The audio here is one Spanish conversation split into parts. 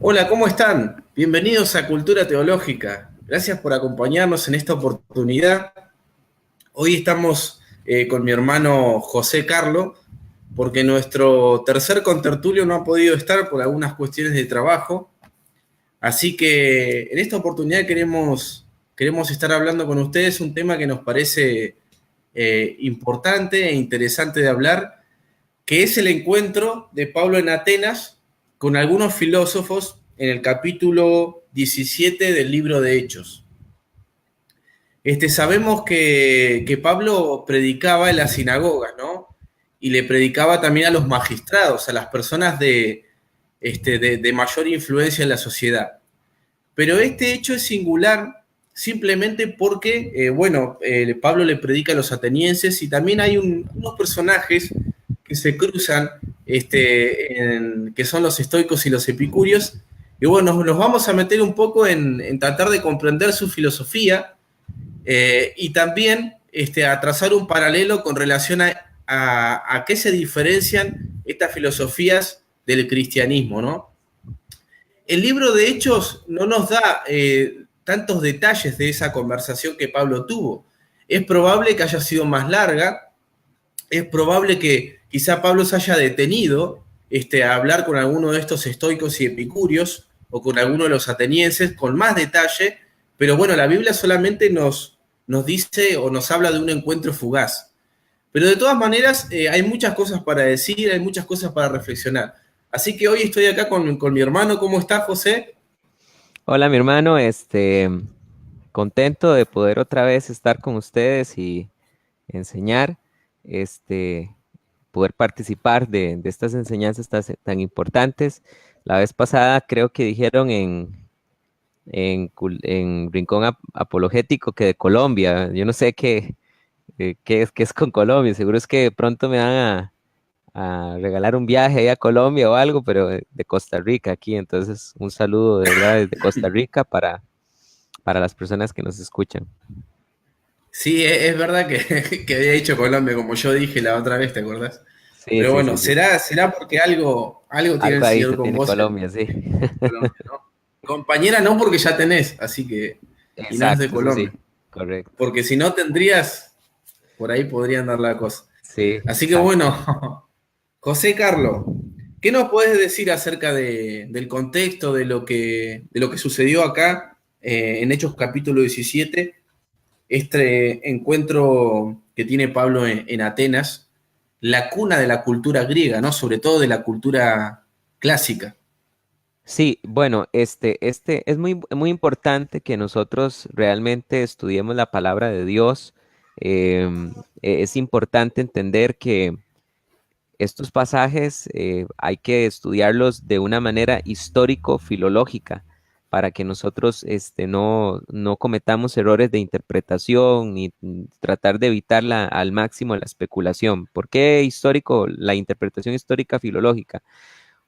Hola, ¿cómo están? Bienvenidos a Cultura Teológica. Gracias por acompañarnos en esta oportunidad. Hoy estamos con mi hermano José Carlo, porque nuestro tercer contertulio no ha podido estar por algunas cuestiones de trabajo. Así que en esta oportunidad queremos estar hablando con ustedes un tema que nos parece importante e interesante de hablar, que es el encuentro de Pablo en Atenas con algunos filósofos en el capítulo 17 del libro de Hechos. Sabemos que Pablo predicaba en las sinagogas, ¿no? Y le predicaba también a los magistrados, a las personas de mayor influencia en la sociedad. Pero este hecho es singular simplemente porque, Pablo le predica a los atenienses y también hay unos personajes que se cruzan, que son los estoicos y los epicúreos. Y bueno, nos vamos a meter un poco en tratar de comprender su filosofía y también a trazar un paralelo con relación a qué se diferencian estas filosofías del cristianismo, ¿no? El libro de Hechos no nos da tantos detalles de esa conversación que Pablo tuvo. Es probable que haya sido más larga, es probable que quizá Pablo se haya detenido a hablar con alguno de estos estoicos y epicúreos o con alguno de los atenienses con más detalle, pero bueno, la Biblia solamente nos dice o nos habla de un encuentro fugaz. Pero de todas maneras, hay muchas cosas para decir, hay muchas cosas para reflexionar. Así que hoy estoy acá con mi hermano. ¿Cómo está, José? Hola, mi hermano, contento de poder otra vez estar con ustedes y enseñar, este, poder participar de estas enseñanzas tan importantes. La vez pasada creo que dijeron en Rincón Apologético que de Colombia. Yo no sé qué es con Colombia, seguro es que pronto me van a regalar un viaje ahí a Colombia o algo, pero de Costa Rica aquí. Entonces, un saludo de verdad desde Costa Rica para las personas que nos escuchan. Sí, es verdad que había dicho Colombia, como yo dije la otra vez, ¿te acordás? Sí, Pero sí, bueno, sí, sí. será porque algo tiene el Algo ahí Señor se con tiene vos Colombia, sí. en Colombia, ¿no? Compañera no porque ya tenés, así que, y no es de Exacto, eso sí, Colombia. correcto. Porque si no tendrías, por ahí podría andar la cosa. Sí, Así que exacto. bueno, José Carlos, ¿qué nos puedes decir acerca del contexto de lo que sucedió acá en Hechos capítulo 17, este encuentro que tiene Pablo en Atenas, la cuna de la cultura griega, ¿no? Sobre todo de la cultura clásica. Sí, bueno, este es muy importante que nosotros realmente estudiemos la palabra de Dios. Es importante entender que estos pasajes hay que estudiarlos de una manera histórico-filológica para que nosotros no cometamos errores de interpretación ni tratar de evitar al máximo la especulación. ¿Por qué histórico, la interpretación histórica filológica?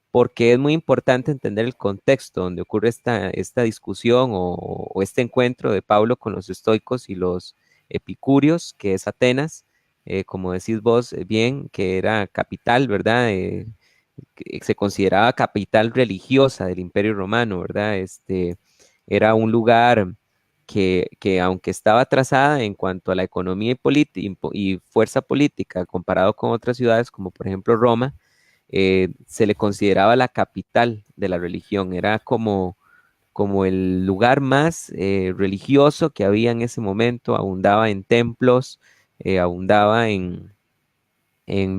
Porque es muy importante entender el contexto donde ocurre esta discusión o este encuentro de Pablo con los estoicos y los epicúreos, que es Atenas, como decís vos bien, que era capital, ¿verdad? Que se consideraba capital religiosa del Imperio Romano, ¿verdad? Era un lugar que aunque estaba atrasada en cuanto a la economía y fuerza política comparado con otras ciudades como por ejemplo Roma, se le consideraba la capital de la religión, era como el lugar más religioso que había en ese momento, abundaba en templos, abundaba en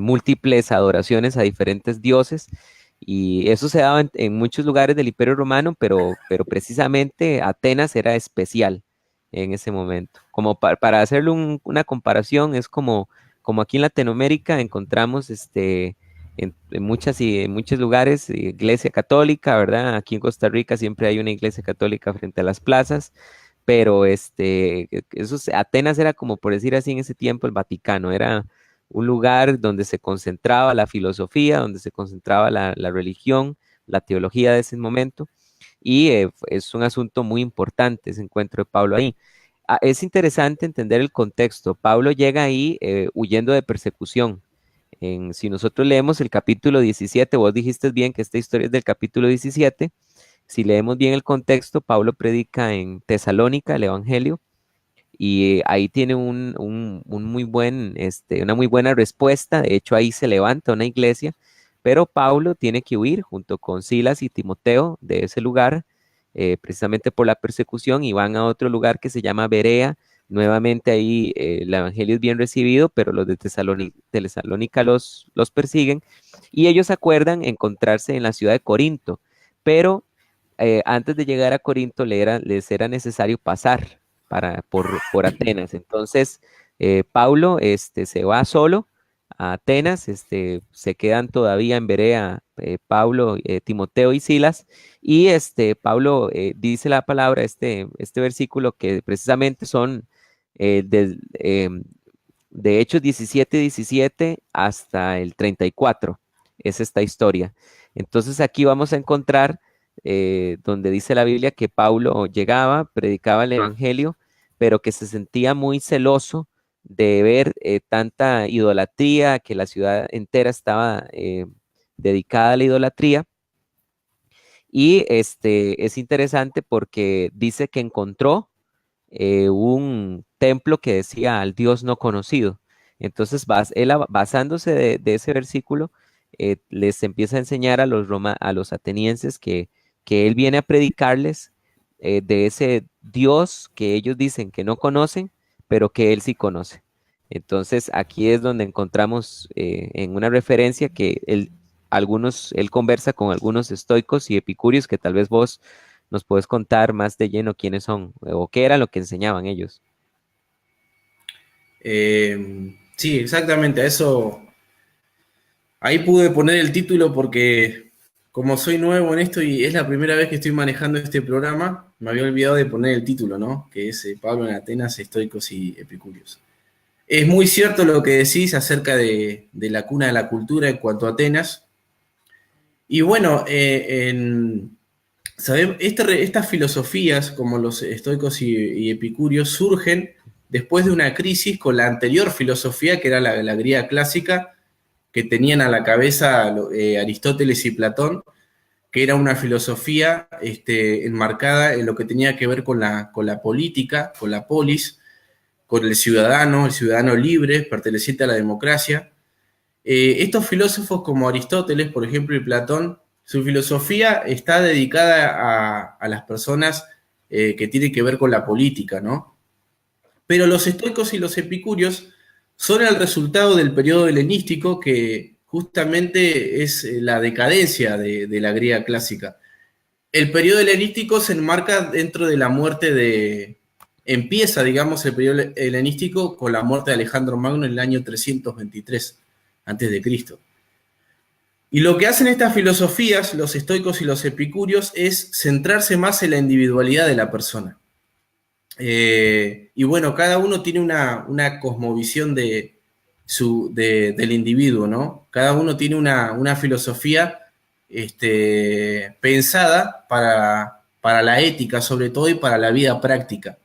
múltiples adoraciones a diferentes dioses. Y eso se daba en muchos lugares del Imperio Romano, pero precisamente Atenas era especial en ese momento. Como para hacerle una comparación, es como aquí en Latinoamérica encontramos en muchos lugares iglesia católica, ¿verdad? Aquí en Costa Rica siempre hay una iglesia católica frente a las plazas, pero Atenas era como por decir así en ese tiempo el Vaticano, era un lugar donde se concentraba la filosofía, donde se concentraba la religión, la teología de ese momento, y es un asunto muy importante ese encuentro de Pablo ahí. Es interesante entender el contexto. Pablo llega ahí huyendo de persecución. Si nosotros leemos el capítulo 17, vos dijiste bien que esta historia es del capítulo 17. Si leemos bien el contexto, Pablo predica en Tesalónica el Evangelio y ahí tiene un muy buen, una muy buena respuesta. De hecho, ahí se levanta una iglesia, pero Pablo tiene que huir junto con Silas y Timoteo de ese lugar, precisamente por la persecución, y van a otro lugar que se llama Berea. Nuevamente ahí el evangelio es bien recibido, pero los de Tesalónica los persiguen y ellos acuerdan encontrarse en la ciudad de Corinto, pero antes de llegar a Corinto les era necesario pasar por Atenas. Entonces, Pablo se va solo a Atenas, se quedan todavía en Berea Pablo, Timoteo y Silas, y Pablo dice la palabra, este versículo que precisamente son de Hechos 17:17 hasta el 34, es esta historia. Entonces aquí vamos a encontrar donde dice la Biblia que Pablo llegaba, predicaba el Evangelio, pero que se sentía muy celoso de ver tanta idolatría, que la ciudad entera estaba dedicada a la idolatría. Y es interesante porque dice que encontró un templo que decía al Dios no conocido. Entonces, basándose de ese versículo, les empieza a enseñar a a los atenienses que él viene a predicarles de ese Dios que ellos dicen que no conocen, pero que él sí conoce. Entonces, aquí es donde encontramos en una referencia que él conversa con algunos estoicos y epicúreos que tal vez vos nos puedes contar más de lleno quiénes son o qué era lo que enseñaban ellos. Sí, exactamente, a eso. Ahí pude poner el título porque como soy nuevo en esto y es la primera vez que estoy manejando este programa, me había olvidado de poner el título, ¿no? Que es Pablo en Atenas, estoicos y epicúreos. Es muy cierto lo que decís acerca de la cuna de la cultura en cuanto a Atenas. Y bueno, estas filosofías, como los estoicos y epicúreos, surgen después de una crisis con la anterior filosofía, que era la griega clásica, que tenían a la cabeza Aristóteles y Platón, que era una filosofía enmarcada en lo que tenía que ver con la política, con la polis, con el ciudadano libre, perteneciente a la democracia. Estos filósofos como Aristóteles, por ejemplo, y Platón, su filosofía está dedicada a las personas que tienen que ver con la política, ¿no? Pero los estoicos y los epicúreos son el resultado del periodo helenístico que justamente es la decadencia de la griega clásica. El periodo helenístico se enmarca dentro de la muerte de... Empieza, digamos, el periodo helenístico con la muerte de Alejandro Magno en el año 323 antes de Cristo. Y lo que hacen estas filosofías, los estoicos y los epicúreos, es centrarse más en la individualidad de la persona. Y bueno, cada uno tiene una cosmovisión del individuo, ¿no? Cada uno tiene una filosofía pensada para la ética, sobre todo, y para la vida práctica.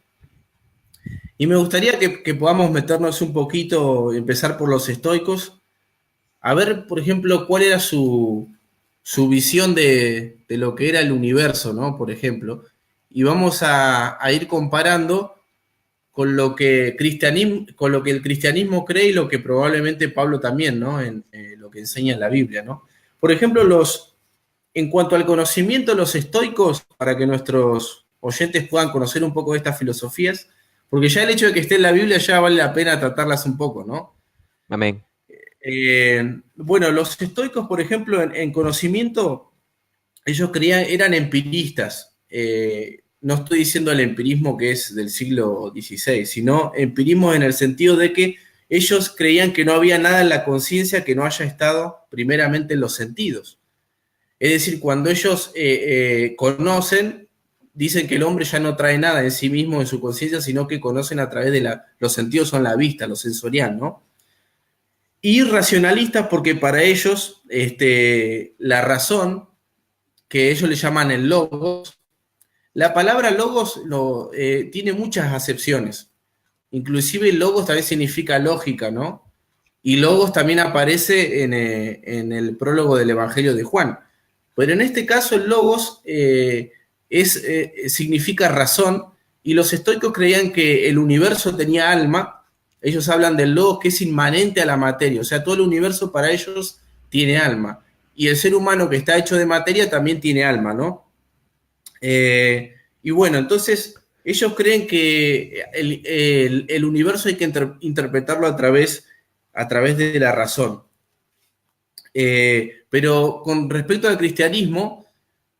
Y me gustaría que podamos meternos un poquito, empezar por los estoicos, a ver, por ejemplo, cuál era su visión de lo que era el universo, ¿no? Por ejemplo. Y vamos a ir comparando con lo que el cristianismo cree y lo que probablemente Pablo también, ¿no? En lo que enseña en la Biblia, ¿no? Por ejemplo, en cuanto al conocimiento de los estoicos, para que nuestros oyentes puedan conocer un poco de estas filosofías, porque ya el hecho de que esté en la Biblia ya vale la pena tratarlas un poco, ¿no? Amén. Bueno, los estoicos, por ejemplo, en conocimiento, ellos eran empiristas. No estoy diciendo el empirismo que es del siglo XVI, sino empirismo en el sentido de que ellos creían que no había nada en la conciencia que no haya estado primeramente en los sentidos. Es decir, cuando ellos conocen, dicen que el hombre ya no trae nada en sí mismo, en su conciencia, sino que conocen a través de los sentidos, son la vista, lo sensorial, ¿no? Y racionalistas porque para ellos la razón, que ellos le llaman el logos, la palabra logos tiene muchas acepciones. Inclusive logos también significa lógica, ¿no? Y logos también aparece en el prólogo del Evangelio de Juan. Pero en este caso el logos significa razón, y los estoicos creían que el universo tenía alma. Ellos hablan del logos que es inmanente a la materia, o sea, todo el universo para ellos tiene alma. Y el ser humano que está hecho de materia también tiene alma, ¿no? Y bueno, entonces ellos creen que el universo hay que interpretarlo a través de la razón. Pero con respecto al cristianismo,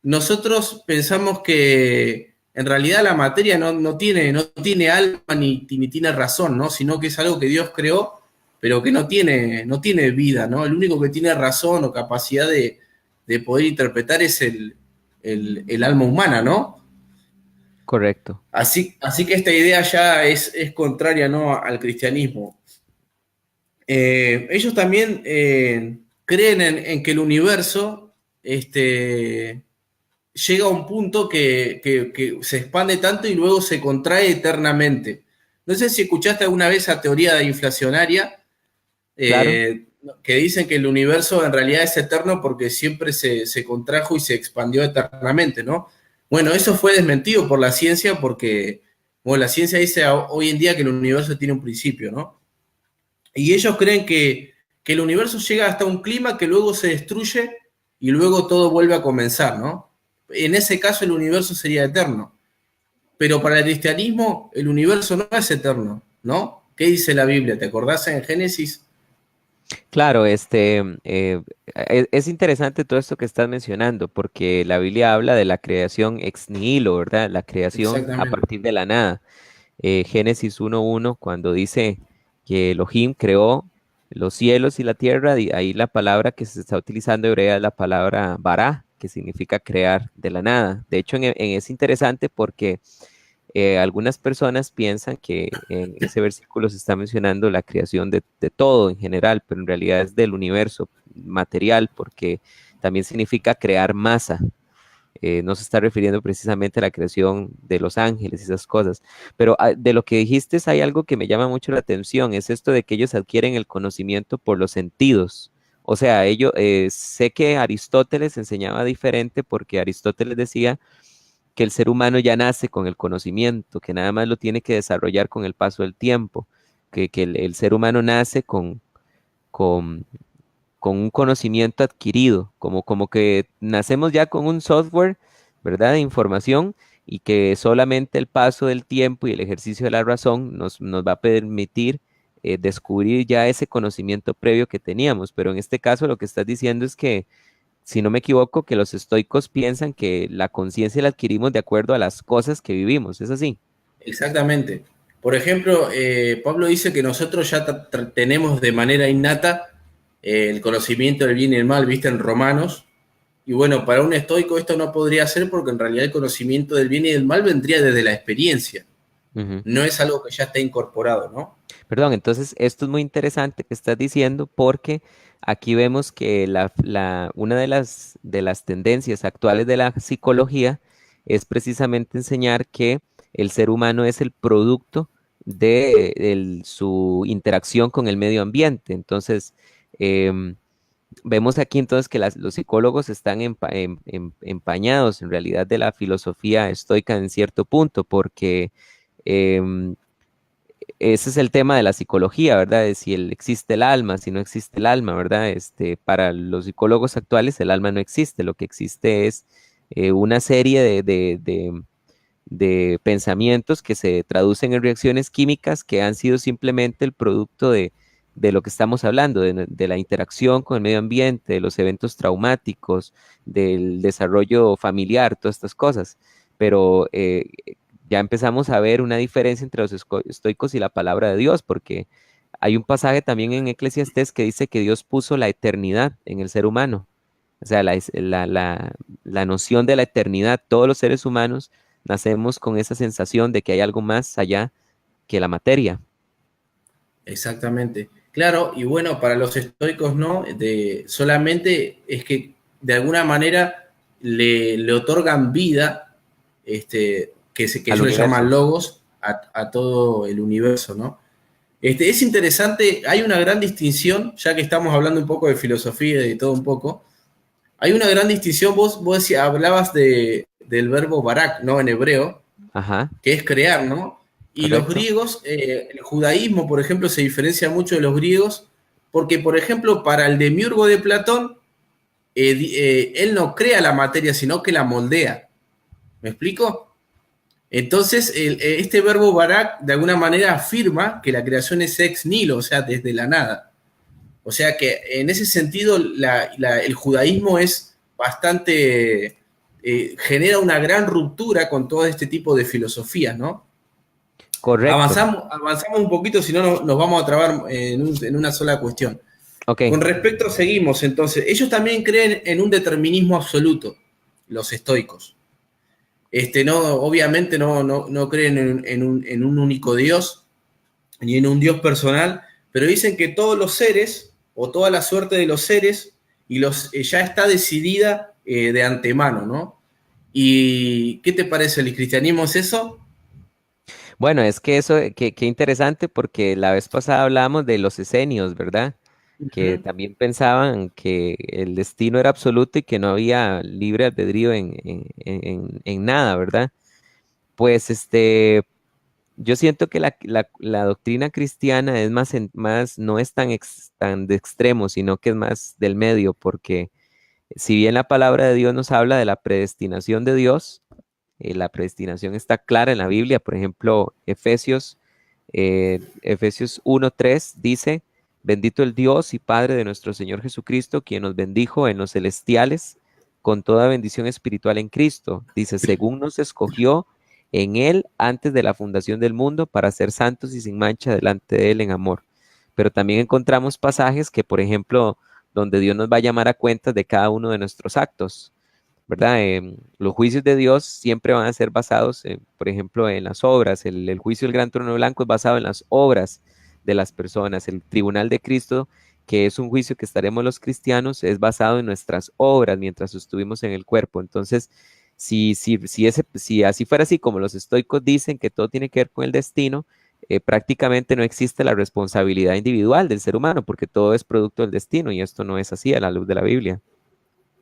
nosotros pensamos que en realidad la materia no tiene alma ni tiene razón, ¿no? Sino que es algo que Dios creó, pero que no tiene vida, ¿no? El único que tiene razón o capacidad de poder interpretar es el alma humana, ¿no? Correcto. Así que esta idea ya es contraria, ¿no?, al cristianismo. Ellos también creen en que el universo llega a un punto que se expande tanto y luego se contrae eternamente. No sé si escuchaste alguna vez la teoría inflacionaria, Claro. que dicen que el universo en realidad es eterno porque siempre se contrajo y se expandió eternamente, ¿no? Bueno, eso fue desmentido por la ciencia porque, bueno, la ciencia dice hoy en día que el universo tiene un principio, ¿no? Y ellos creen que el universo llega hasta un clima que luego se destruye y luego todo vuelve a comenzar, ¿no? En ese caso el universo sería eterno. Pero para el cristianismo el universo no es eterno, ¿no? ¿Qué dice la Biblia? ¿Te acordás en Génesis? Claro, es interesante todo esto que estás mencionando, porque la Biblia habla de la creación ex nihilo, ¿verdad? La creación a Exactamente. partir de la nada. Génesis 1:1, cuando dice que Elohim creó los cielos y la tierra, ahí la palabra que se está utilizando hebrea es la palabra bara, que significa crear de la nada. De hecho, es interesante porque algunas personas piensan que en ese versículo se está mencionando la creación de todo en general, pero en realidad es del universo material, porque también significa crear masa. No se está refiriendo precisamente a la creación de los ángeles y esas cosas. Pero de lo que dijiste hay algo que me llama mucho la atención, es esto de que ellos adquieren el conocimiento por los sentidos. O sea, sé que Aristóteles enseñaba diferente porque Aristóteles decía que el ser humano ya nace con el conocimiento, que nada más lo tiene que desarrollar con el paso del tiempo, que el ser humano nace con, con un conocimiento adquirido, como que nacemos ya con un software, ¿verdad?, de información y que solamente el paso del tiempo y el ejercicio de la razón nos va a permitir descubrir ya ese conocimiento previo que teníamos. Pero en este caso lo que estás diciendo es que, si no me equivoco, que los estoicos piensan que la conciencia la adquirimos de acuerdo a las cosas que vivimos. ¿Es así? Exactamente. Por ejemplo, Pablo dice que nosotros ya tenemos de manera innata el conocimiento del bien y el mal, viste, en Romanos. Y bueno, para un estoico esto no podría ser porque en realidad el conocimiento del bien y del mal vendría desde la experiencia. Ujú. No es algo que ya está incorporado, ¿no? Perdón, entonces esto es muy interesante que estás diciendo porque aquí vemos que una de las tendencias actuales de la psicología es precisamente enseñar que el ser humano es el producto de su interacción con el medio ambiente. Entonces, em, vemos aquí entonces que los psicólogos están empañados en realidad de la filosofía estoica en cierto punto porque em, ese es el tema de la psicología, ¿verdad? De si existe el alma, si no existe el alma, ¿verdad? Para los psicólogos actuales el alma no existe, lo que existe es una serie de pensamientos que se traducen en reacciones químicas que han sido simplemente el producto de lo que estamos hablando, de la interacción con el medio ambiente, de los eventos traumáticos, del desarrollo familiar, todas estas cosas. Pero ya empezamos a ver una diferencia entre los estoicos y la palabra de Dios, porque hay un pasaje también en Eclesiastés que dice que Dios puso la eternidad en el ser humano. O sea, la noción de la eternidad, todos los seres humanos nacemos con esa sensación de que hay algo más allá que la materia. Exactamente. Claro, y bueno, para los estoicos no, solamente es que de alguna manera le otorgan vida, que Al ellos le llaman universo. logos, a todo el universo, ¿no? Es interesante, hay una gran distinción, ya que estamos hablando un poco de filosofía y de todo un poco, Hay una gran distinción, vos hablabas del verbo barak, ¿no? En hebreo, Ajá, que es crear, ¿no? Y los correcto. griegos, el judaísmo, por ejemplo, se diferencia mucho de los griegos, porque, por ejemplo, para el demiurgo de Platón, él no crea la materia, sino que la moldea. ¿Me explico? Entonces, este verbo barak, de alguna manera, afirma que la creación es ex nihilo, o sea, desde la nada. O sea que en ese sentido el judaísmo es bastante, genera una gran ruptura con todo este tipo de filosofías, ¿no? Correcto. Avanzamos un poquito, si no nos vamos a trabar en una sola cuestión. Ok, Con respecto, seguimos entonces. Ellos también creen en un determinismo absoluto, los estoicos. No, obviamente no creen en un único Dios, ni en un Dios personal, pero dicen que todos los seres, o toda la suerte de los seres, ya está decidida de antemano, ¿no? ¿Y qué te parece? ¿El cristianismo es eso? bueno, es que eso, qué interesante porque la vez pasada hablábamos de los esenios, ¿verdad? Que Ujú. también pensaban que el destino era absoluto y que no había libre albedrío en nada, ¿verdad? Pues yo siento que la doctrina cristiana es más, no es tan de extremo, sino que es más del medio, porque si bien la palabra de Dios nos habla de la predestinación de Dios, la predestinación está clara en la Biblia. Por ejemplo, Efesios 1:3 dice, bendito el Dios y Padre de nuestro Señor Jesucristo, quien nos bendijo en los celestiales con toda bendición espiritual en Cristo. Dice, según nos escogió en Él antes de la fundación del mundo para ser santos y sin mancha delante de Él en amor. Pero también encontramos pasajes que, por ejemplo, donde Dios nos va a llamar a cuentas de cada uno de nuestros actos. ¿Verdad? Los juicios de Dios siempre van a ser basados, por ejemplo, en las obras. El juicio del gran trono blanco es basado en las obras de las personas. El tribunal de Cristo, que es un juicio que estaremos los cristianos, es basado en nuestras obras mientras estuvimos en el cuerpo. Entonces, si así fuera así, como los estoicos dicen que todo tiene que ver con el destino, prácticamente no existe la responsabilidad individual del ser humano, porque todo es producto del destino y esto no es así a la luz de la Biblia.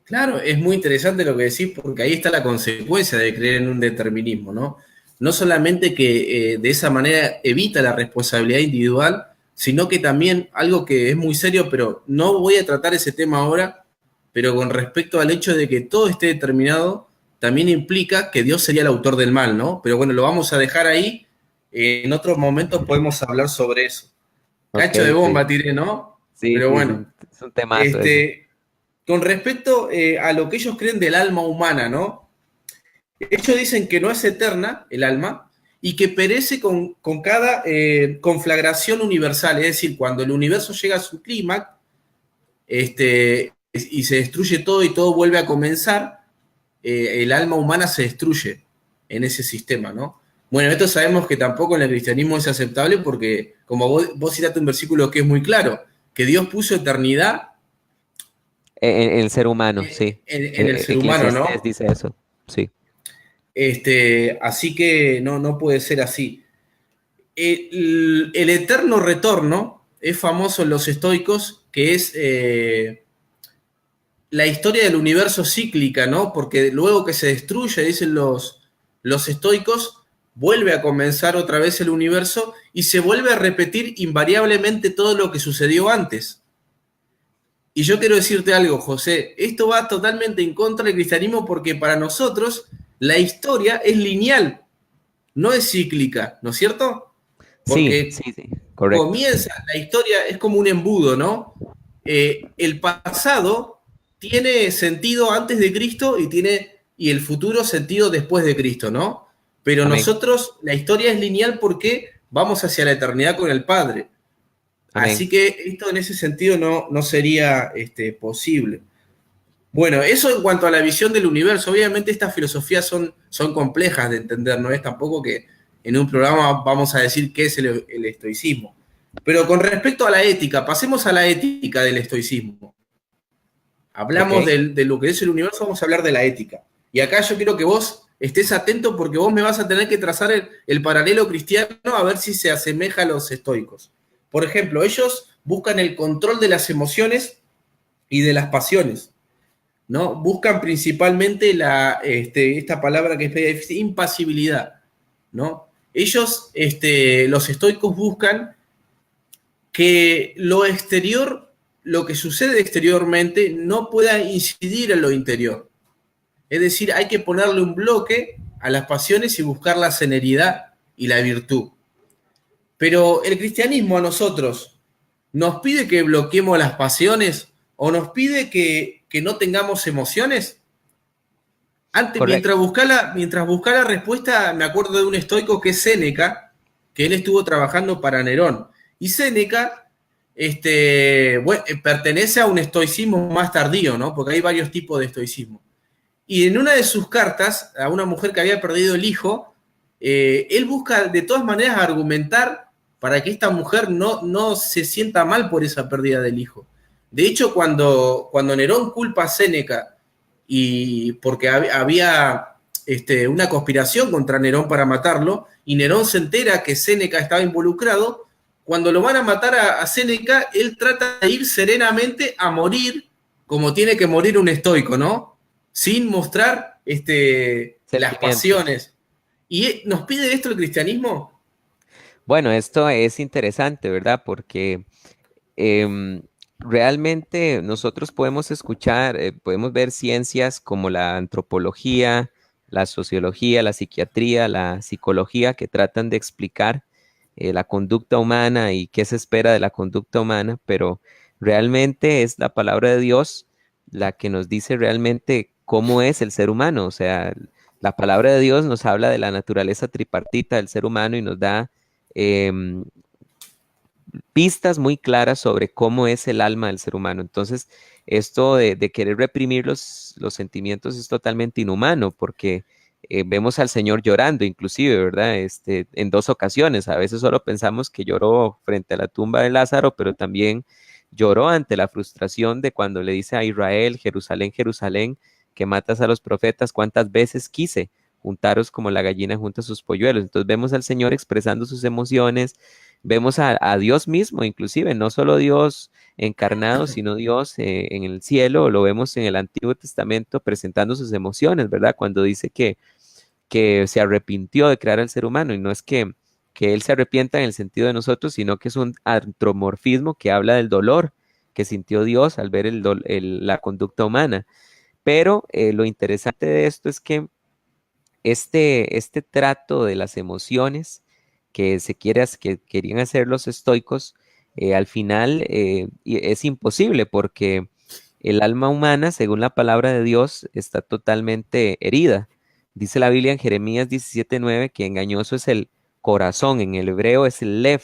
Claro, es muy interesante lo que decís, porque ahí está la consecuencia de creer en un determinismo, ¿no? No solamente que de esa manera evita la responsabilidad individual, sino que también algo que es muy serio, pero no voy a tratar ese tema ahora, pero con respecto al hecho de que todo esté determinado, también implica que Dios sería el autor del mal, ¿no? Pero bueno, lo vamos a dejar ahí, en otros momentos podemos hablar sobre eso. Ok, Cacho de sí. bomba tiré, ¿no? Sí, Pero sí, bueno, es un temazo ese. este, con respecto a lo que ellos creen del alma humana, ¿no? Ellos dicen que no es eterna el alma y que perece con cada conflagración universal, es decir, cuando el universo llega a su clímax y se destruye todo y todo vuelve a comenzar, el alma humana se destruye en ese sistema, ¿no? Bueno, esto sabemos que tampoco en el cristianismo es aceptable porque, como vos citaste un versículo que es muy claro, que Dios puso eternidad En el ser humano, sí. en el ser humano, Eclesiastés ¿no? dice eso, sí. Así que no puede ser así. El eterno retorno es famoso en los estoicos, que es la historia del universo cíclica, ¿no? Porque luego que se destruye, dicen los estoicos, vuelve a comenzar otra vez el universo y se vuelve a repetir invariablemente todo lo que sucedió antes. Y yo quiero decirte algo, José, esto va totalmente en contra del cristianismo porque para nosotros la historia es lineal, no es cíclica, ¿no es cierto? Sí, Porque sí, sí, correcto. comienza, la historia es como un embudo, ¿no? El pasado tiene sentido antes de Cristo y el futuro sentido después de Cristo, ¿no? Pero Amén, nosotros, la historia es lineal porque vamos hacia la eternidad con el Padre. amén. Así que esto en ese sentido no sería posible. Bueno, eso en cuanto a la visión del universo. Obviamente estas filosofías son complejas de entender, no es tampoco que en un programa vamos a decir qué es el estoicismo. Pero con respecto a la ética, pasemos a la ética del estoicismo. Ok, Hablamos de lo que es el universo, vamos a hablar de la ética. Y acá yo quiero que vos estés atento porque vos me vas a tener que trazar el paralelo cristiano a ver si se asemeja a los estoicos. Por ejemplo, ellos buscan el control de las emociones y de las pasiones. ¿no? Buscan principalmente esta palabra que es media difícil, impasibilidad, ¿no? Ellos, los estoicos buscan que lo exterior, lo que sucede exteriormente, no pueda incidir en lo interior. Es decir, hay que ponerle un bloque a las pasiones y buscar la serenidad y la virtud. Pero el cristianismo a nosotros nos pide que bloqueemos las pasiones o nos pide que no tengamos emociones. Antes, Correcto. mientras busca la respuesta, me acuerdo de un estoico que es Séneca, que él estuvo trabajando para Nerón. Y Séneca bueno, pertenece a un estoicismo más tardío, ¿no? Porque hay varios tipos de estoicismo. Y en una de sus cartas, a una mujer que había perdido el hijo, él busca de todas maneras argumentar para que esta mujer no se sienta mal por esa pérdida del hijo. De hecho, cuando Nerón culpa a Séneca y porque había una conspiración contra Nerón para matarlo, y Nerón se entera que Séneca estaba involucrado, cuando lo van a matar a Séneca, él trata de ir serenamente a morir como tiene que morir un estoico, ¿no? Sin mostrar las Sentimientos. pasiones. ¿Y nos pide esto el cristianismo? Bueno, esto es interesante, ¿verdad? Porque em, realmente nosotros podemos escuchar, podemos ver ciencias como la antropología, la sociología, la psiquiatría, la psicología que tratan de explicar la conducta humana y qué se espera de la conducta humana, pero realmente es la palabra de Dios la que nos dice realmente cómo es el ser humano. O sea, la palabra de Dios nos habla de la naturaleza tripartita del ser humano y nos da em, pistas muy claras sobre cómo es el alma del ser humano. Entonces, esto de querer reprimir los sentimientos es totalmente inhumano porque vemos al Señor llorando, inclusive, ¿verdad? En dos ocasiones. A veces solo pensamos que lloró frente a la tumba de Lázaro, pero también lloró ante la frustración de cuando le dice a Israel, Jerusalén, Jerusalén, que matas a los profetas, cuántas veces quise juntaros como la gallina junta sus polluelos. Entonces vemos al Señor expresando sus emociones, vemos a Dios mismo, inclusive, no solo Dios encarnado, sino Dios en el cielo, lo vemos en el Antiguo Testamento presentando sus emociones, ¿verdad? Cuando dice que se arrepintió de crear al ser humano, y no es que Él se arrepienta en el sentido de nosotros, sino que es un antropomorfismo que habla del dolor que sintió Dios al ver la conducta humana. Pero lo interesante de esto es que este trato de las emociones que querían hacer los estoicos, al final es imposible porque el alma humana, según la palabra de Dios, está totalmente herida. Dice la Biblia en Jeremías 17:9 que engañoso es el corazón, en el hebreo es el lev,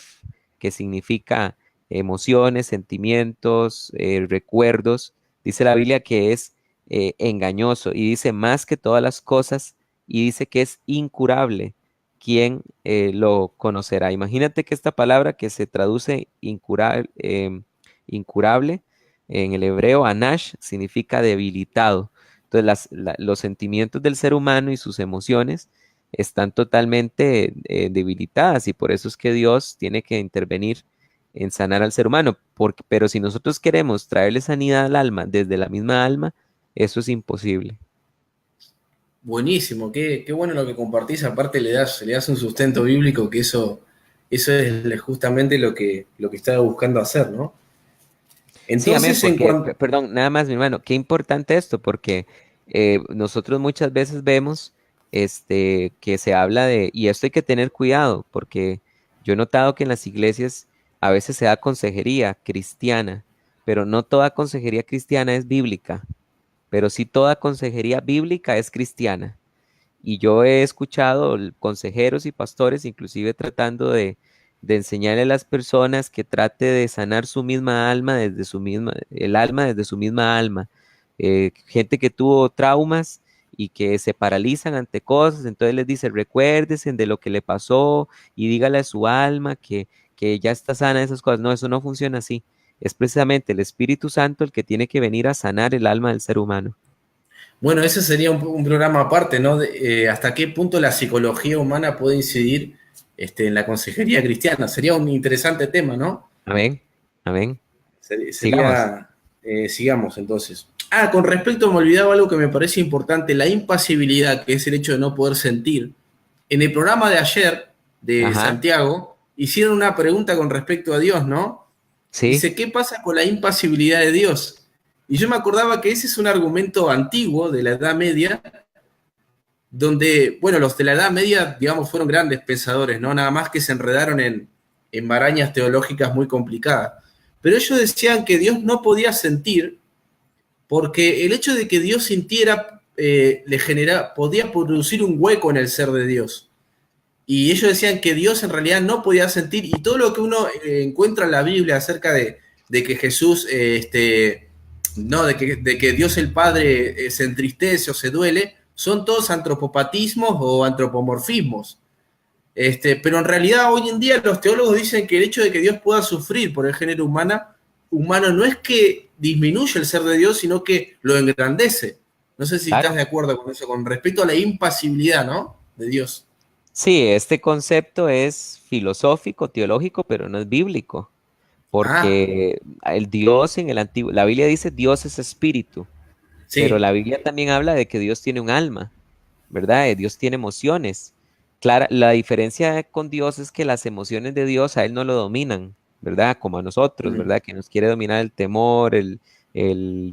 que significa emociones, sentimientos, recuerdos. Dice la Biblia que es engañoso y dice más que todas las cosas y dice que es incurable. ¿Quién lo conocerá? Imagínate que esta palabra que se traduce incurable en el hebreo, anash, significa debilitado. Entonces, los sentimientos del ser humano y sus emociones están totalmente debilitadas y por eso es que Dios tiene que intervenir en sanar al ser humano. Pero si nosotros queremos traerle sanidad al alma desde la misma alma, eso es imposible. Buenísimo, qué bueno lo que compartís. Aparte le das un sustento bíblico que eso es justamente lo que estaba buscando hacer, ¿no? Sí, amén, Entonces, en porque, cuanto... perdón, nada más, mi hermano, qué importante esto, porque nosotros muchas veces vemos que se habla de, y esto hay que tener cuidado, porque yo he notado que en las iglesias a veces se da consejería cristiana, pero no toda consejería cristiana es bíblica, pero sí toda consejería bíblica es cristiana. Y yo he escuchado consejeros y pastores, inclusive tratando de enseñarle a las personas que trate de sanar su misma alma desde su misma, el alma desde su misma alma. Gente que tuvo traumas y que se paralizan ante cosas, entonces les dice, recuérdese de lo que le pasó y dígale a su alma que ya está sana de esas cosas. No, eso no funciona así. Es precisamente el Espíritu Santo el que tiene que venir a sanar el alma del ser humano. Bueno, ese sería un programa aparte, ¿no? ¿Hasta qué punto la psicología humana puede incidir en la consejería cristiana? Sería un interesante tema, ¿no? Amén, amén. Sigamos. Sería, sigamos entonces. Con respecto, me olvidaba algo que me parece importante, la impasibilidad, que es el hecho de no poder sentir. En el programa de ayer de Ajá, Santiago, hicieron una pregunta con respecto a Dios, ¿no? sí, Dice, ¿qué pasa con la impasibilidad de Dios? Y yo me acordaba que ese es un argumento antiguo de la Edad Media, donde, bueno, los de la Edad Media, digamos, fueron grandes pensadores, ¿no? Nada más que se enredaron en marañas teológicas muy complicadas. Pero ellos decían que Dios no podía sentir porque el hecho de que Dios sintiera podía producir un hueco en el ser de Dios. Y ellos decían que Dios en realidad no podía sentir, y todo lo que uno encuentra en la Biblia acerca de que Jesús, no, de que Dios el Padre se entristece o se duele, son todos antropopatismos o antropomorfismos. Pero en realidad hoy en día los teólogos dicen que el hecho de que Dios pueda sufrir por el género humano no es que disminuye el ser de Dios, sino que lo engrandece. No sé si estás claro. de acuerdo con eso, con respecto a la impasibilidad, ¿no? De Dios. Sí, este concepto es filosófico, teológico, pero no es bíblico, Ah, porque el Dios en el antiguo, la Biblia dice Dios es espíritu, pero sí, la Biblia también habla de que Dios tiene un alma, ¿verdad? Dios tiene emociones. Clara, la diferencia con Dios es que las emociones de Dios a Él no lo dominan, ¿verdad? Como a nosotros, mm, ¿verdad? Que nos quiere dominar el temor, el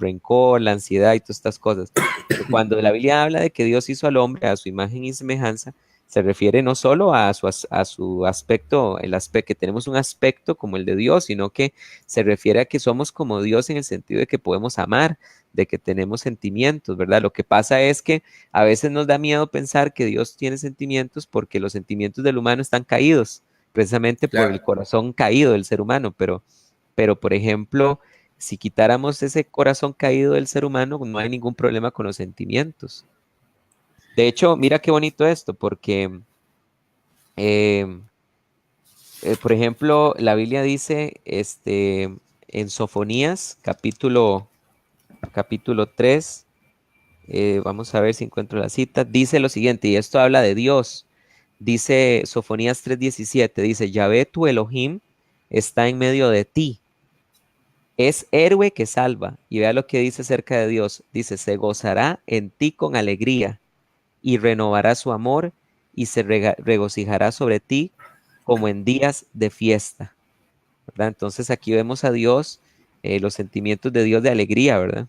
rencor, la ansiedad y todas estas cosas. Pero cuando la Biblia habla de que Dios hizo al hombre a su imagen y semejanza, se refiere no solo a su aspecto, el aspecto, que tenemos un aspecto como el de Dios, sino que se refiere a que somos como Dios en el sentido de que podemos amar, de que tenemos sentimientos, ¿verdad? Lo que pasa es que a veces nos da miedo pensar que Dios tiene sentimientos porque los sentimientos del humano están caídos, precisamente por el claro. corazón caído del ser humano, pero por ejemplo, si quitáramos ese corazón caído del ser humano, no hay ningún problema con los sentimientos. De hecho, mira qué bonito esto, porque, eh, por ejemplo, la Biblia dice, en Sofonías, capítulo 3, vamos a ver si encuentro la cita, dice lo siguiente, y esto habla de Dios. Dice Sofonías 3:17, dice, Yahvé tu Elohim está en medio de ti. Es héroe que salva. Y vea lo que dice acerca de Dios. Dice, se gozará en ti con alegría y renovará su amor y se regocijará sobre ti como en días de fiesta. ¿Verdad? Entonces aquí vemos a Dios, los sentimientos de Dios de alegría, ¿verdad?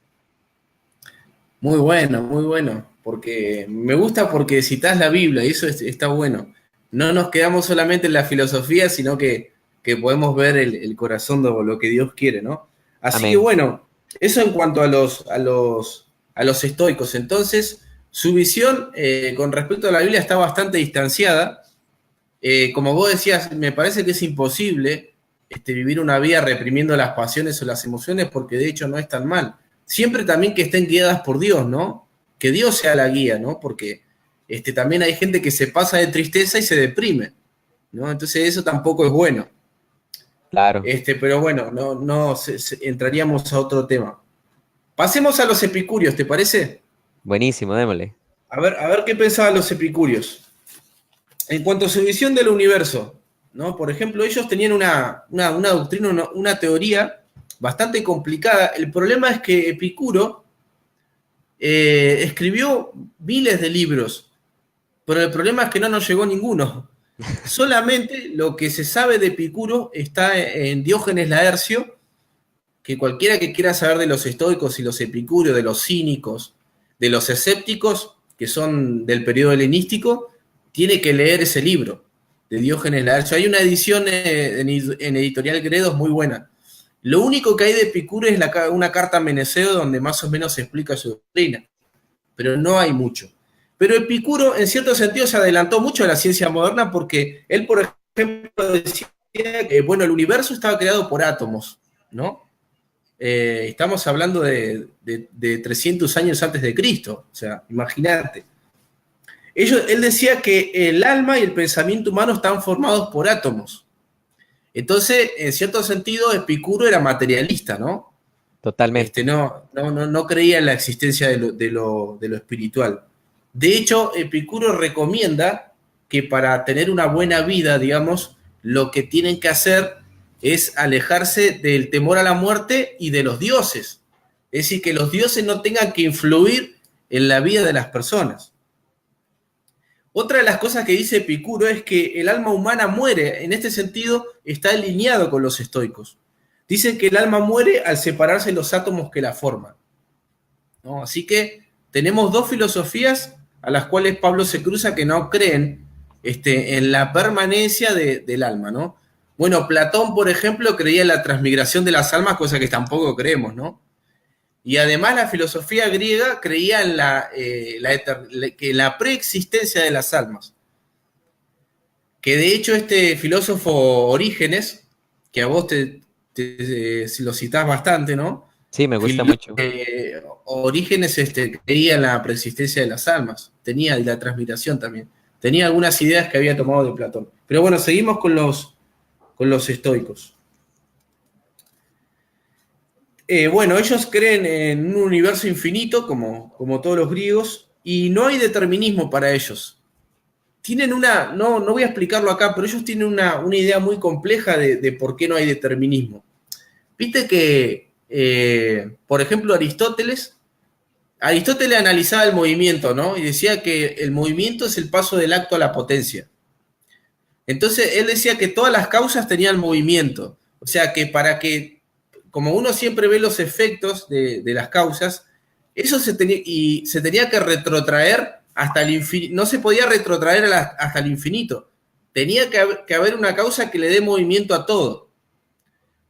Muy bueno, muy bueno. Porque me gusta porque citas la Biblia y eso está bueno. No nos quedamos solamente en la filosofía, sino que podemos ver el corazón de lo que Dios quiere, ¿no? Así que Amén. bueno, eso en cuanto a los estoicos. Entonces, su visión con respecto a la Biblia está bastante distanciada. Como vos decías, me parece que es imposible vivir una vida reprimiendo las pasiones o las emociones porque de hecho no es tan mal. Siempre también que estén guiadas por Dios, ¿no? Que Dios sea la guía, ¿no? Porque también hay gente que se pasa de tristeza y se deprime, ¿no? Entonces eso tampoco es bueno. Claro. Pero bueno, entraríamos a otro tema. Pasemos a los epicúreos, ¿te parece? Buenísimo, démosle. A ver qué pensaban los epicúreos. En cuanto a su visión del universo, ¿no? Por ejemplo, ellos tenían una doctrina, una teoría bastante complicada. El problema es que Epicuro escribió miles de libros, pero el problema es que no nos llegó ninguno. Solamente lo que se sabe de Epicuro está en Diógenes Laercio, que cualquiera que quiera saber de los estoicos y los epicúreos, de los cínicos, de los escépticos, que son del periodo helenístico, tiene que leer ese libro de Diógenes Laercio. Hay una edición en Editorial Gredos muy buena. Lo único que hay de Epicuro es una carta a Meneceo donde más o menos se explica su doctrina, pero no hay mucho. Pero Epicuro, en cierto sentido, se adelantó mucho a la ciencia moderna porque él, por ejemplo, decía que, bueno, el universo estaba creado por átomos, ¿no? Estamos hablando de 300 años antes de Cristo, o sea, imagínate. Él decía que el alma y el pensamiento humano están formados por átomos. Entonces, en cierto sentido, Epicuro era materialista, ¿no? Totalmente. No creía en la existencia de lo espiritual. De hecho, Epicuro recomienda que para tener una buena vida, digamos, lo que tienen que hacer es alejarse del temor a la muerte y de los dioses. Es decir, que los dioses no tengan que influir en la vida de las personas. Otra de las cosas que dice Epicuro es que el alma humana muere. En este sentido, está alineado con los estoicos. Dicen que el alma muere al separarse los átomos que la forman, ¿no? Así que tenemos dos filosofías a las cuales Pablo se cruza que no creen en la permanencia del alma, ¿no? Bueno, Platón, por ejemplo, creía en la transmigración de las almas, cosa que tampoco creemos, ¿no? Y además la filosofía griega creía en que la preexistencia de las almas. Que de hecho este filósofo Orígenes, que a vos si lo citás bastante, ¿no? Sí, me gusta mucho. Orígenes creía en la preexistencia de las almas, tenía la transmigración también, tenía algunas ideas que había tomado de Platón. Pero bueno, seguimos con los estoicos. Bueno, ellos creen en un universo infinito, como todos los griegos, y no hay determinismo para ellos. Tienen no voy a explicarlo acá, pero ellos tienen una idea muy compleja de por qué no hay determinismo. Viste que, por ejemplo, Aristóteles analizaba el movimiento, ¿no? Y decía que el movimiento es el paso del acto a la potencia. Entonces, él decía que todas las causas tenían movimiento. O sea, que como uno siempre ve los efectos de las causas, eso se tenía que retrotraer hasta el infinito. No se podía retrotraer hasta el infinito. Tenía que haber una causa que le dé movimiento a todo.